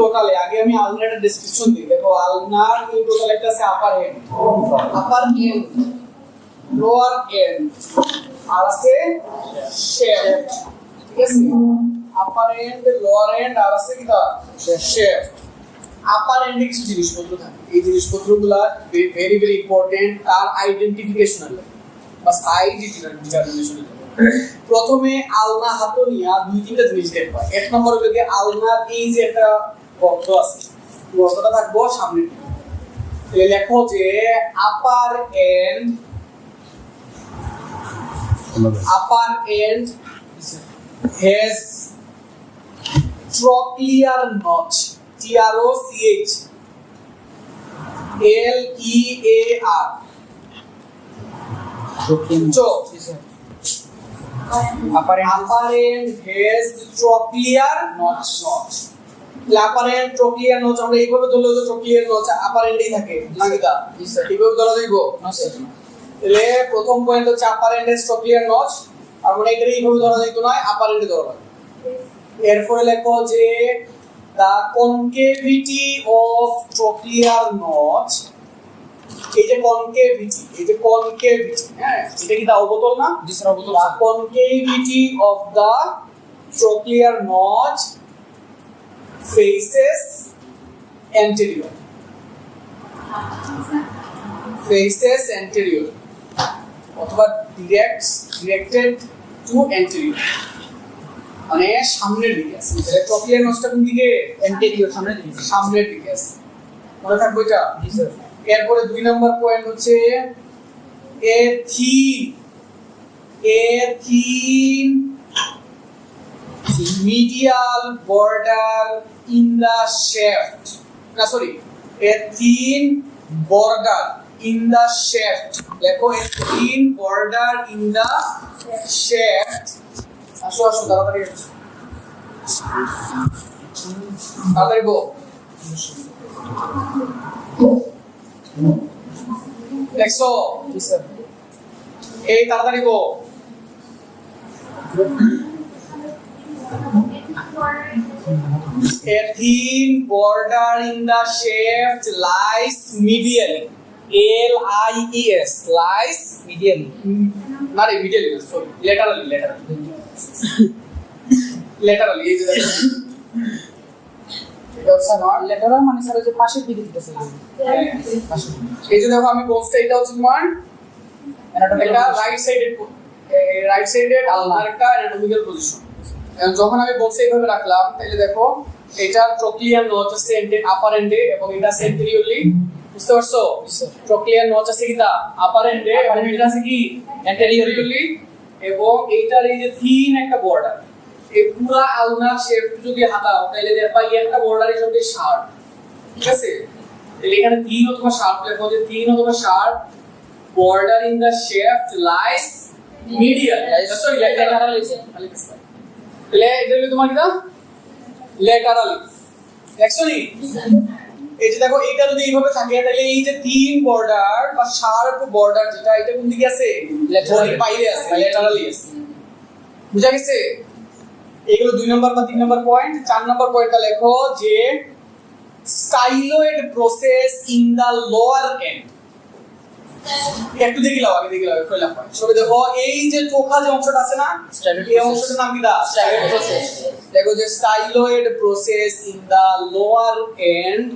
টোটালে আগে আমি আলনার ডেসক্রিপশন দিই। দেখো আলনার এই টোটাল একটা আছে আপার এন্ড, লোয়ার এন্ড আর আছে শেফট। ঠিক আছে, আপার এন্ড, লোয়ার এন্ড আর আছে কি তা শেফট। আপার এন্ডে কিছু জিনিসপত্র থাকে, এই জিনিসপত্রগুলো ভেরি ভেরি ইম্পর্টেন্ট, তার আইডেন্টিফিকেশন আছে বাস ডিটারমিনেশন। প্রথমে আলনা হাতনিয়া দুই তিনটা জিনিস দেখবা। এক নম্বর হলো যে আলনার এই যে একটা গর্ত আছে, গর্তটা থাকবো সামনে। তাহলে লেখো যে আপার and has trochlear notch, TROCH LEAR upper end has trochlear notch. Upper end trochlear notch আমরা এইভাবে ধরলে তো ট্রোক্লিয়ার নচ আপার এন্ডেই থাকে নাকিদা, এইভাবে ধরা যাইব। তাহলে প্রথম পয়েন্ট হচ্ছে আপার এন্ড has trochlear notch, আর মানে এটা এইভাবে ধরা যাইত না, আপার এন্ডে ধরা হয়। এরপরে লেখো যে the concavity of trochlear notch, এই যে কনকেভিটি, হ্যাঁ এটা কি দা অবতল না? জি sir অবতল। the concavity of the trochlear notch faces anterior অথবা directed to anterior, মানে সামনের দিকে আছে। তাহলে ট্রোক্লিয়ার নচটা কোন দিকে? অ্যান্টেরিয়র, সামনের দিকে আছে। মনে থাকবে এটা? জি স্যার। এরপরে দুই নাম্বার পয়েন্ট হচ্ছে a thin medial border in the shaft, a thin border in the shaft, লেখো a thin border in the shaft। আসো তাড়াতাড়ি গো। দেখছো? জি স্যার। এই তাড়াতাড়ি গো। A thin border in the shaft lies medially, LIES, lies medially, not medially, sorry, laterally এই যে এটা হচ্ছে নট ল্যাটারাল, মানে স্যার যে পাশের দিকে দিতেছে এই যে দেখো আমি বলতে এটা হচ্ছে তোমার এটা রাইট সাইডেড আলনার একটা অ্যানাটমিক্যাল পজিশন। যখন আমি বলছি এইভাবে রাখলাম, তাহলে দেখো এটা ট্রোক্লিয়ার নচ আছে আপার এন্ডে এবং এটা সেন্টেরিয়রলি, বুঝতে পারছো? ট্রোক্লিয়ার নচ আছে কি তা আপার এন্ডে এবং এটা আছে কি অ্যান্টেরিয়রলি, এবং এইটার এই যে থিন একটা বর্ডার, এই পুরো আলনার শেফট যদি হাতাও তাহলে দেখবা এই একটা বর্ডারের সঙ্গে শার্প। ঠিক আছে, তাহলে এখানে থিন অথবা শার্প লেখো, যে থিন অথবা sharp border in the shaft lies medial, sorry laterally, তাহলে এটা হলো তোমার কিটা ল্যাটারালি। দেখছো নি? এই যে দেখো এটা যদি এইভাবে থাকে তাহলে এই যে থিন বর্ডার বা শার্প বর্ডার যেটা, এটা কোন দিকে আছে? বডির বাইরে আছে, ল্যাটারালি আছে। বুঝা গেছে? এগুলো 2 নাম্বার বা 3 নাম্বার পয়েন্ট। 4 নাম্বার পয়েন্টটা লেখো যে styloid process in the lower end. একটু দেখিলাও কইলাম পয়েন্ট সবে দেখো এই যে চোখা যে অংশটা আছে না, এই অংশটার নাম কি দা? Styloid process. দেখো যে styloid process in the lower end,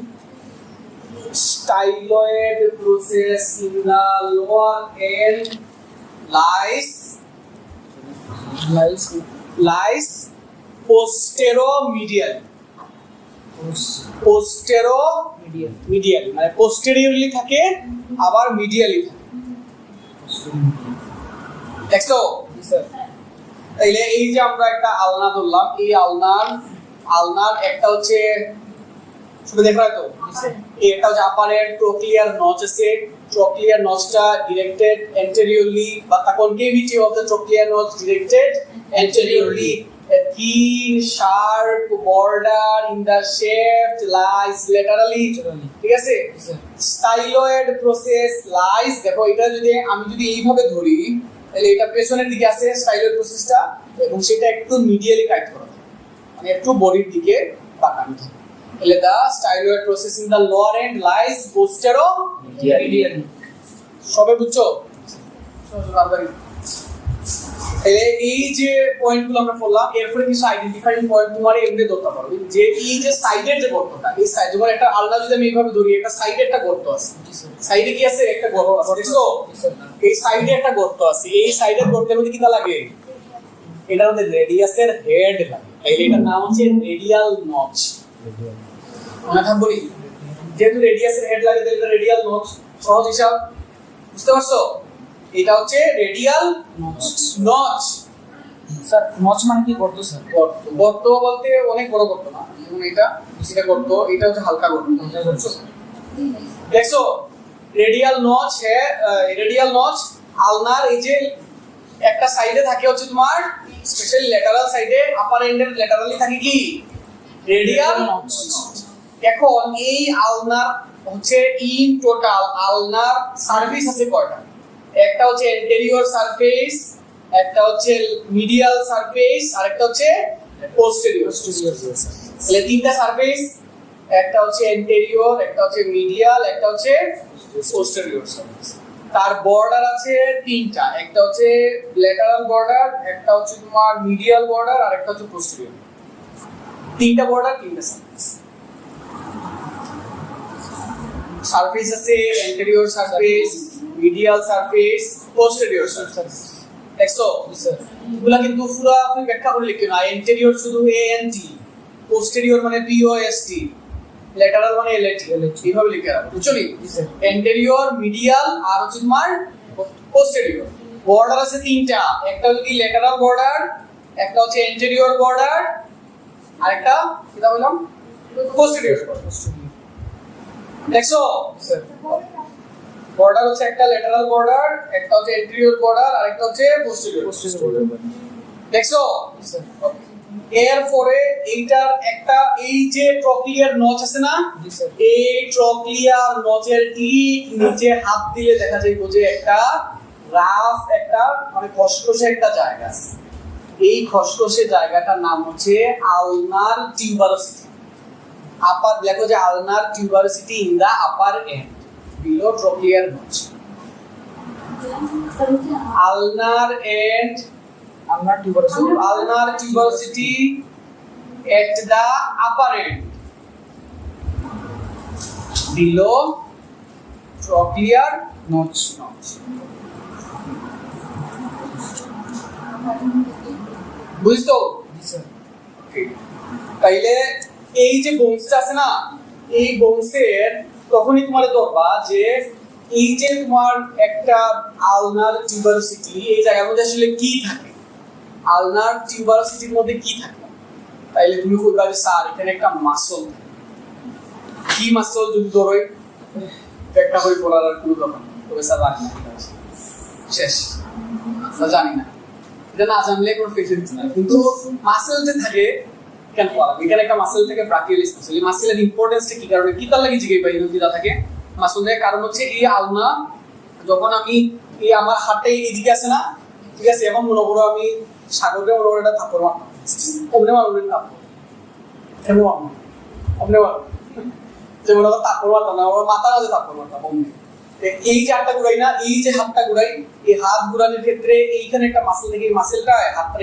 styloid process in the lower end lies posteromedial, মানে posteriorly থাকে আবার medially থাকে। দেখছো? তাইলে এই যে আমরা একটা আলনা ধরলাম, এই আলনার একটা হচ্ছে শুধু দেখা হয় তো এটা হচ্ছে আপার এন্ড ট্রোক্লিয়ার নচ আছে। ট্রোক্লিয়ার নচটা directed anteriorly, but the concavity of the trochlear notch directed anteriorly. A thin sharp border in the shaft lies laterally. ঠিক আছে? Styloid process lies, দেখো এটা যদি আমি এইভাবে ধরি তাহলে এটা পেছনের দিকে আছে স্টাইলয়েড প্রসেসটা, এবং সেটা একটু মিডিয়ালি কাট করা, মানে একটু বডির দিকে বাঁকানো থাকে। তাহলে the styloid process in the lower end lies posterior সবে বুঝছো এই যে পয়েন্টগুলো আমরা বললাম এরপরে কিছু আইডেন্টিফাইং পয়েন্ট তোমার এমনি ধরতে পারবে যে এই যে সাইডের যে গর্তটা এই সাইড যেমন একটা আলনা যদি আমি এইভাবে ধরি একটা সাইডে একটা গর্ত আছে সাইডে কি আছে একটা গর্ত আছে দেখছো এই সাইডে একটা গর্ত আছে এই সাইডের গর্তের মধ্যে কিটা লাগে এটার মধ্যে রেডিয়াসের হেড লাগে তাইলে এটার নাম হচ্ছে রেডিয়াল নচ মনে থাকবো নি যেহেতু রেডিয়াসের হেড লাগে তাহলে রেডিয়াল নচ সহজ হিসাব বুঝতে পারছো এটা হচ্ছে রেডিয়াল নচ স্যার নচ মানে কি গর্ত স্যার? গর্ত বলতে অনেক বড় গর্ত না যেমন এটা গর্ত এটা হচ্ছে হালকা গর্ত দেখছো রেডিয়াল নচ রেডিয়াল নচ আলনার এই যে একটা সাইডে থাকে হচ্ছে তোমার স্পেশালি ল্যাটারাল সাইডে আপার এন্ডের ল্যাটারালি থাকে কি রেডিয়াল নচ এখন এই আলনার হচ্ছে ইন টোটাল আলনার সারফেস আছে কয়টা একটা হচ্ছে এন্টেরিয়র সারফেস একটা হচ্ছে মিডিয়াল সারফেস আর একটা হচ্ছে পোস্টেরিয়র তাহলে তিনটা সারফেস একটা হচ্ছে এন্টেরিয়র একটা হচ্ছে মিডিয়াল একটা হচ্ছে পোস্টেরিয়র সারফেস তার বর্ডার আছে তিনটা একটা হচ্ছে ল্যাটারাল বর্ডার একটা হচ্ছে তোমার মিডিয়াল বর্ডার আর একটা হচ্ছে পোস্টেরিয়র তিনটা বর্ডার তিনটা সারফেস সারফেস আছে anterior surface medial surface posterior surface দেখছো স্যার এগুলা কিন্তু পুরো আপনি ব্যাখ্যা করে লিখবেন না এন্টেরিয়র শুধু এএনটি পোস্টেরিয়র মানে পিওএসটি ল্যাটারাল মানে এলএটি এইভাবে লিখে রাখো বুঝছো নি এন্টেরিয়র মিডিয়াল আর হচ্ছে তোমার পোস্টেরিয়র বর্ডার আছে তিনটা একটা হলো কি ল্যাটারাল বর্ডার একটা হচ্ছে এন্টেরিয়র বর্ডার আর একটা কিটা বললাম পোস্টেরিয়র দেখছো স্যার বর্ডার হচ্ছে একটা ল্যাটারাল বর্ডার একটা হচ্ছে এন্টেরিয়র বর্ডার আর একটা হচ্ছে পোস্টেরিয়র দেখছো স্যার এরপরে এইটার একটা এই যে ট্রক্লিয়ার নচ আছে না এই ট্রক্লিয়ার নচের ঠিক নিচে হাত দিলে দেখা যায় যে একটা রাফ একটা মানে খসখসে একটা জায়গা আছে এই খসখসে জায়গাটার নাম হচ্ছে আলনার টিউবারোসিটি আপার লেখো যে ulnar tuberosity in the upper end below trochlear notch ulnar end ulnar tuberosity at the upper end below trochlear notch বুঝছো তাইলে এই যে বোনসটা আছে না এই বোনসের তখনই তোমার ধরবা যে এই যে তোমার একটা আলনার টিউবারোসিটি এই জায়গার মধ্যে আসলে কি থাকে আলনার টিউবারোসিটির মধ্যে কি থাকে তাইলে তুমি কইবা যে স্যার এখানে একটা মাসল কি মাসল যদি ধরো একটা হই পড়ার আর কোনো দরকার নেই তবে স্যার জানি না শেষ স্যার জানি না এটা না জানলে কোনো পেশেন্স না কিন্তু মাসল যে থাকে কেন পড়া এখানে একটা মাসল থেকে ব্রাকিয়ালিস মাসল এই মাসলের ইম্পর্টেন্সটা কি কারণে কি তার লাগি জিগে পাই কিটা থাকে মাসলের কারণ হচ্ছে এই আলনা যখন আমি এই আমার হাতে এদিকে আছে না ঠিক আছে এখন মনে করো আমি সাগরে মনে করো এটা থাপ্পড় মারতাম অমনে মারবেন থাপ্পড় অমনে মারো যে মনে করো থাপ্পড় মারতাম না ওর মাথা কাছে থাপ্পড় মারতাম অমনে এই যে হাতটা ঘুরাই না এই যে হাতটা ঘুরাই এই হাত ঘুরানোর ক্ষেত্রে এইখানে একটা মাসল থেকে এই মাসলটা হাতটা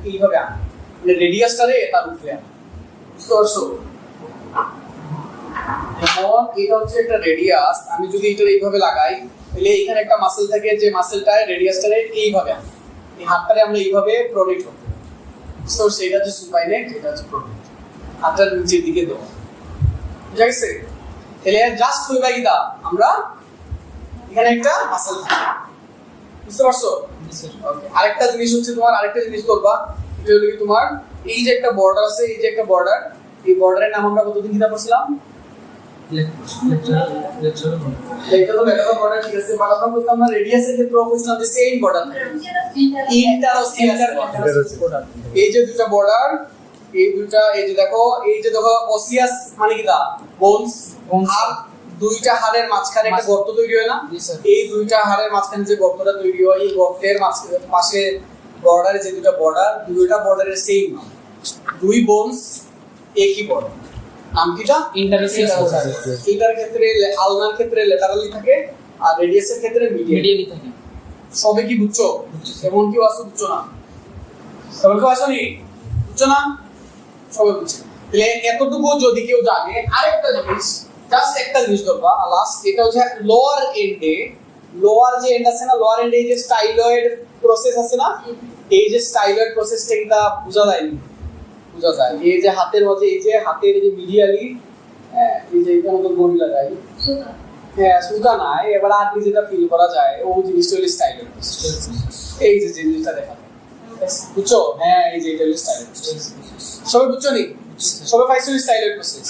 এইভাবে আনে মানে রেডিয়াসটারে তার উপরে আনে বুঝতে পারছো যেমন এটা হচ্ছে একটা রেডিয়াস আমি যদি এটা এইভাবে লাগাই তাহলে এইখানে একটা মাসল থাকে যে মাসলটা রেডিয়াসটারে এইভাবে আনে এই হাতটারে আমরা এইভাবে প্রোটেক্ট করতে পারি সো সেটা হচ্ছে সুপাইনেট এটা হচ্ছে প্রোটেক্ট হাতটা নিচের দিকে দেওয়া বুঝা গেছে তাহলে জাস্ট হইবা কিটা আমরা এখানে একটা মাসল থাকে বুঝতে পারছো ওকে আরেকটা জিনিস হচ্ছে তোমার আরেকটা জিনিস করবা এটা হলো কি তোমার এই যে একটা বর্ডার আছে এই যে একটা বর্ডার এই বর্ডারের নাম আমরা কতদিন কিনা পড়ছিলাম লেকচার বর্ডার ঠিক আছে বাট আমরা বলতাম না রেডিয়াসের ক্ষেত্রে বলছিলাম যে সেম বর্ডার ইন্টারোসিয়াস বর্ডার এই যে দুটো বর্ডার এই যে দেখো ওসিয়াস মানে কি দা বোনস আর দুইটা হাড়ের মাঝখানে একটা গর্ত তৈরি হয় না এই দুইটা হাড়ের মাঝখানে যে গর্তটা তৈরি হয় এই গর্তের পাশে বর্ডারে যে দুটো বর্ডারের সেম দুই বোনস একই বর্ডার নাম কিটা? Interosseous fossa। এটার ক্ষেত্রে আলনার ক্ষেত্রে ল্যাটারালি থাকে আর রেডিয়াসের ক্ষেত্রে মিডিয়ালি থাকে। সবে কি বুঝছো? এমন কি আছে বুঝছো না? সবাই কি আসনি? বুঝছো না? সবাই বুঝছে। তাহলে এতটুকু যদি কেউ জানে, আরেকটা জিনিস, জাস্ট একটা জিনিস ধরবা লাস্ট, এটা হচ্ছে লোয়ার এন্ডে, লোয়ার যে এন্ড আছে না, লোয়ার এন্ডে এই যে স্টাইলয়েড প্রসেস আছে না, এই যে স্টাইলয়েড প্রসেসটা কিটা বোঝা যায়নি, বোঝা যায়। এই যে হাতের মাঝে, এই যে হাতের এই যে মিডিয়ালি, এই যে এটার মতো গড়ি লাগাই, হ্যাঁ সুতা নাই, এবার আর যেটা ফিল করা যায় ও জিনিসটা হলো স্টাইলয়েড প্রসেস। এই যে জিনিসটা দেখা যায়, বুঝছো? হ্যাঁ এই যে এটা হলো স্টাইলয়েড প্রসেস। সবাই বুঝছো নি? সবাই পাইছো স্টাইলয়েড প্রসেস?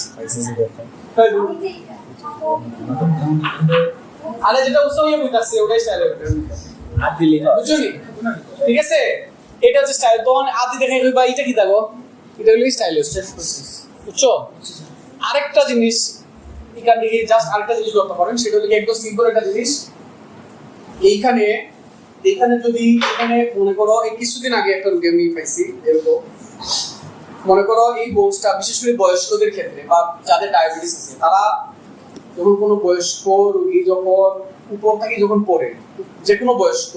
আরে যেটা উৎসব হয়ে বুঝাচ্ছে ওটাই স্টাইলয়েড বুঝছো নি? ঠিক আছে, এটা হচ্ছে স্টাইল। তখন আদি দেখাই কইবা এটা কি থাকো, এটা হলো স্টাইলয়েড প্রসেস। বুঝছো? আরেকটা জিনিস এখান থেকে জাস্ট আরেকটা জিনিস লক্ষ্য করেন, সেটা হলো একদম সিম্পল একটা জিনিস। এইখানে এখানে যদি এখানে মনে করো এই কিছুদিন আগে একটা রোগী আমি পাইছি এরকম, মনে করো এই বোনসটা বিশেষ করে বয়স্কদের ক্ষেত্রে বা যাদের ডায়াবেটিস আছে, তারা যখন কোনো বয়স্ক রোগী যখন উপর থেকে যখন পড়ে, যে কোনো বয়স্ক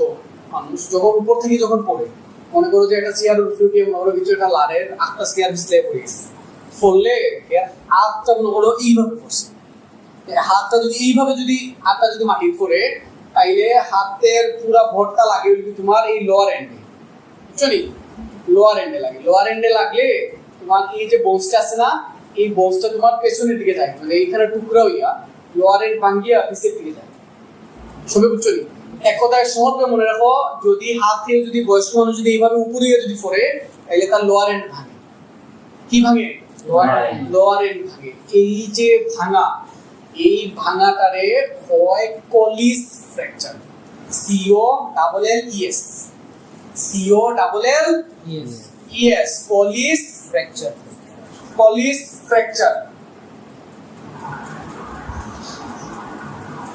মানুষ যখন উপর থেকে যখন পড়ে, মনে করো যে একটা চেয়ারের উপরে উঠে মনে করো কিছু একটা লারের আটটা চেয়ার বিছলে পড়ে গেছে, ফললে হাতটা মনে করো এইভাবে পড়ছে, হাতটা যদি এইভাবে যদি হাতটা যদি মাটির পড়ে, তাইলে হাতের পুরা ভরটা লাগে তোমার এই লোয়ার এন্ডে, বুঝছো নি? লোয়ার এন্ডে লাগে। লোয়ার এন্ডে লাগলে তোমার এই যে বোনসটা আছে না, এই বোনসটা তোমার পেছনের দিকে যায়, মানে এইখানে টুকরা হইয়া লোয়ার এন্ড ভাঙ্গিয়া পিছের দিকে যায়। সবাই বুঝছো নি? এক কথায় সহজভাবে মনে রাখো, যদি হাত থেকে যদি বয়স্ক মানুষ যদি এইভাবে উপরে যদি পড়ে, তাহলে তার লোয়ার এন্ড ভাঙে। কি ভাঙে? লোয়ার এন্ড ভাঙে। এই যে ভাঙা, এই ভাঙাটারে হয় Colles fracture, C O double L E S, C O double L E S, Colles fracture, Colles fracture.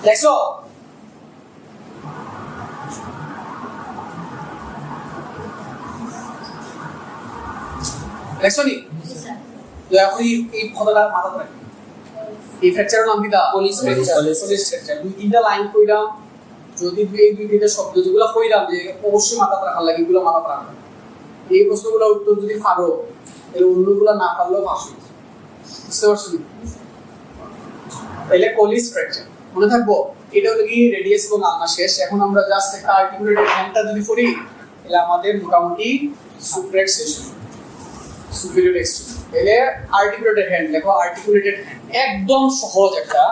দেখছো? দেখছো নি? দয়া করে এই কথাটা মাথাতে রাখবে। এই ফ্র্যাকচারের নাম কি দা? কলিস ফ্র্যাকচার। কলিস ফ্র্যাকচার দুই তিনটা লাইন কইরাম, যদি এই দুই তিনটা শব্দ যেগুলো কইরাম যে অবশ্যই মাথাতে রাখার লাগে, এগুলো মাথাতে রাখবে। এই প্রশ্নগুলোর উত্তর যদি পারো, এর অন্যগুলো না পারলেও পাসো। বুঝতে পারছো? তাহলে কলিস ফ্র্যাকচার মনে থাকবো। এটা হলো কি রেডিয়াস এবং আলনা শেষ। এখন আমরা জাস্ট একটা আর্টিকুলেটেড হ্যান্ডটা যদি করি, তাহলে আমাদের মোটামুটি সুপ্রেট শেষ, সুপিরিয়র এক্সট্রিম। তাহলে আর্টিকুলেটেড হ্যান্ড দেখো, আর্টিকুলেটেড হ্যান্ড একদম সহজ একটা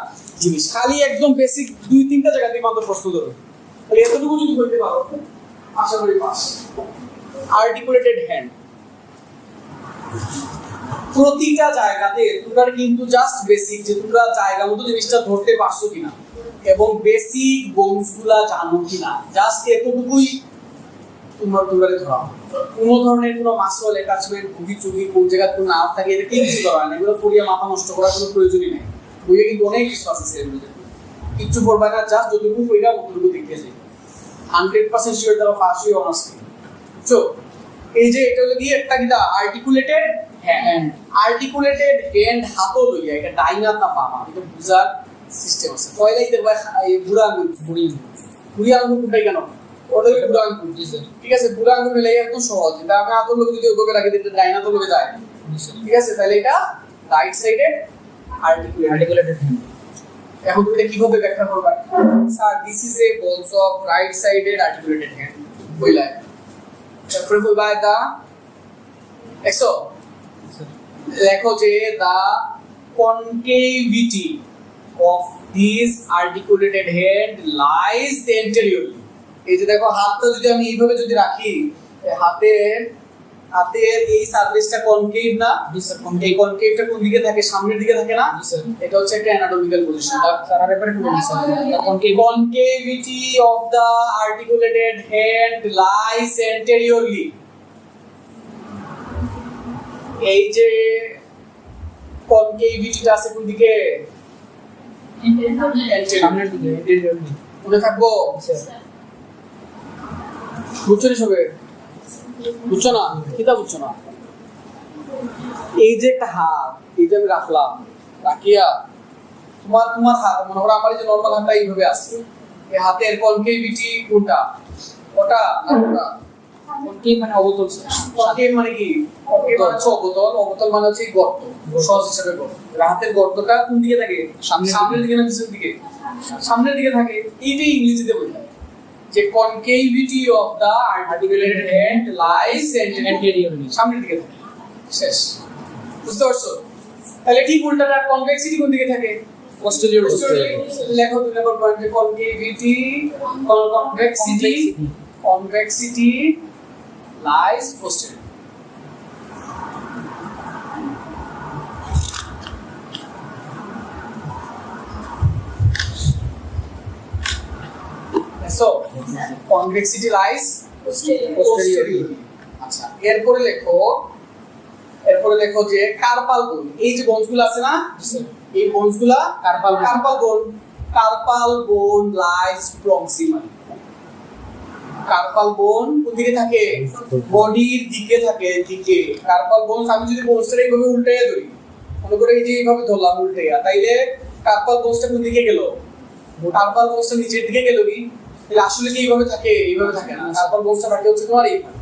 জিনিস, খালি একদম বেসিক দুই তিনটা জায়গা দিয়ে মাত্র প্রশ্ন ধরো, তাহলে এতটুকু যদি বলতে পারো আশা করি পাস। আর্টিকুলেটেড হ্যান্ড প্রতিটা জায়গাতে তোমরা কিন্তু জাস্ট বেসিক যে তোমরা জায়গা মতো জিনিসটা ধরতে পারছো কিনা এবং বেসিক বোনস গুলা জানো কিনা, জাস্ট এতটুকুই তোমরা ধরা। কোনো ধরনের কোনো মাসল অ্যাটাচমেন্ট ভুগি চুগি কোন জায়গায় কোনো না থাকে, এটা কিছু করা না, এগুলো পড়িয়া মাথা নষ্ট করার কোনো প্রয়োজনই নেই। বইয়ে কিন্তু অনেক কিছু আছে সেগুলো, কিচ্ছু পড়বা না, জাস্ট যতটুকু পড়িয়া অতটুকু দেখতে যাই। 100% শিওর তারা ফার্স্টই অনার্স। বুঝছো? এই যে এটা হলো কি একটা কিটা আর্টিকুলেটেড হ্যান্ড, আর্টিকুলেটেড হ্যান্ড হাতও লইয়া, এটা ডাইনা না বামা, এটা বুঝার সিস্টেম আছে। পয়লাই দেখবা এই বুড়া আঙ্গুল, বুড়ি আঙ্গুল কোনটাই কেন ওটা বুড়া আঙ্গুল, ঠিক আছে? বুড়া আঙ্গুল মিলে একদম সহজ। এটা আমি হাতের লোক যদি ওইভাবে রাখি দিতে ডাইনা তো লোকে যায়, ঠিক আছে? তাহলে এটা রাইট সাইডেড আর্টিকুলেটেড হ্যান্ড। এখন তুমি এটা কিভাবে ব্যাখ্যা করবে? Sir this is a bones of right sided articulated hand কইলা, তারপরে কইবা দা দেখো, লেখো যে দা concavity of this articulated head lies anteriorly। এই যে দেখো হাতটা যদি আমি এইভাবে যদি রাখি, হাতের এই সারফেসটা কনকেভ না? এই কনকেভটা কোন দিকে থাকে? সামনের দিকে থাকে না? এটা হচ্ছে একটা অ্যানাটমিক্যাল পজিশন। তার ব্যাপারে কি বলছি? concavity of the articulated head lies anteriorly। এই যে কনকেভিটিটা আছে কোন দিকে? সামনের দিকে, anteriorly। মনে থাকবো? বুঝছো না সবে? বুঝছো না? কিটা বুঝছো না? এই যে একটা হাত, এই যে আমি রাখলাম, রাখিয়া তোমার হাত মনে করো আমার এই যে নর্মাল হাতটা এইভাবে আছে, এই হাতের কনকেভিটি কোনটা? ওটা না ওটা? কনকেভ মানে অবতল স্যার। কনকেভ মানে কি? কনকেভ মানে হচ্ছে অবতল, অবতল মানে হচ্ছে এই গর্ত, সহজ হিসাবে গর্ত। হাতের গর্তটা কোন দিকে থাকে? সামনের দিকে না পিছনের দিকে? সামনের দিকে থাকে। এইটাই ইংরেজিতে বোঝায় যে concavity of the articulated hand lies Anteriorly। সামনের দিকে থাকে। শেষ। বুঝতে পারছো? তাহলে ঠিক উল্টাটা, কনভেক্সিটি কোন দিকে থাকে? Posterior। লেখো 2 নম্বর পয়েন্টে concavity, convexity lies posterior। So, convexity lies posteriorly। আচ্ছা, এরপরে লেখো যে কার্পাল বোন, এই যে বোনসগুলো আছে না, এই বোনসগুলা কার্পাল বোন লাইস প্রক্সিমালি। কার্পাল বোন কোন দিকে থাকে? বডির দিকে থাকে, দিকে। কার্পাল বোন আমি যদি বোনসটা এইভাবে উল্টাইয়া ধরি, মনে করে এই যে এইভাবে ধরলাম উল্টাইয়া, তাইলে কার্পাল বোনসটা কোন দিকে গেল? কার্পাল বোনসটা নিচের দিকে গেল কি? তাহলে আসলে কি এইভাবে থাকে? এইভাবে থাকে না, কার্পাল বোনসটা থাকে হচ্ছে তোমার এইভাবে।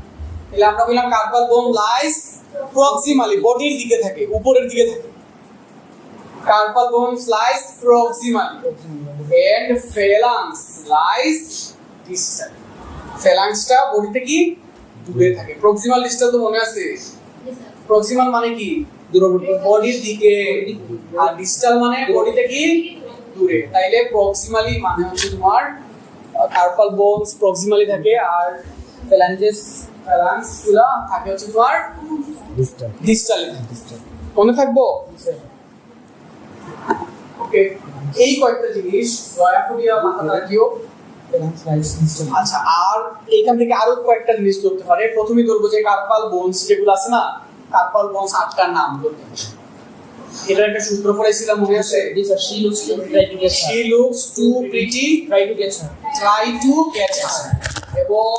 তাহলে আমরা বললাম কার্পাল বোন লাইস প্রক্সিমালি, বডির দিকে থাকে, উপরের দিকে থাকে। কার্পাল বোন লাইস প্রক্সিমালি এন্ড ফ্যালাংস লাইস ডিস্টালি। ফ্যালাংসটা বডিতে কি দূরে থাকে। প্রক্সিমাল ডিস্টাল তো মনে আছে? প্রক্সিমাল মানে কি? দূরবর্তী, বডির দিকে। আর ডিস্টাল মানে বডিতে কি দূরে। তাইলে প্রক্সিমালি মানে হচ্ছে তোমার কার্পাল বোনস প্রক্সিমালি থাকে, আর ফ্যালাংস গুলা থাকে হচ্ছে তোমার ডিস্টালি। মনে থাকবো? ওকে, এই কয়েকটা জিনিস দয়া করে মাথায় রাখিও। আচ্ছা, আর এইখান থেকে আরো কয়েকটা জিনিস ধরতে পারে। প্রথমেই ধরবো যে কার্পাল বোনস যেগুলো আছে না, কার্পাল বোনস 8টার নাম ধরতে হবে। এটার একটা সূত্র পড়াইছিলাম, মনে আছে? She looks too pretty to get her. She looks too pretty, Try to get her. try to catch her। এবং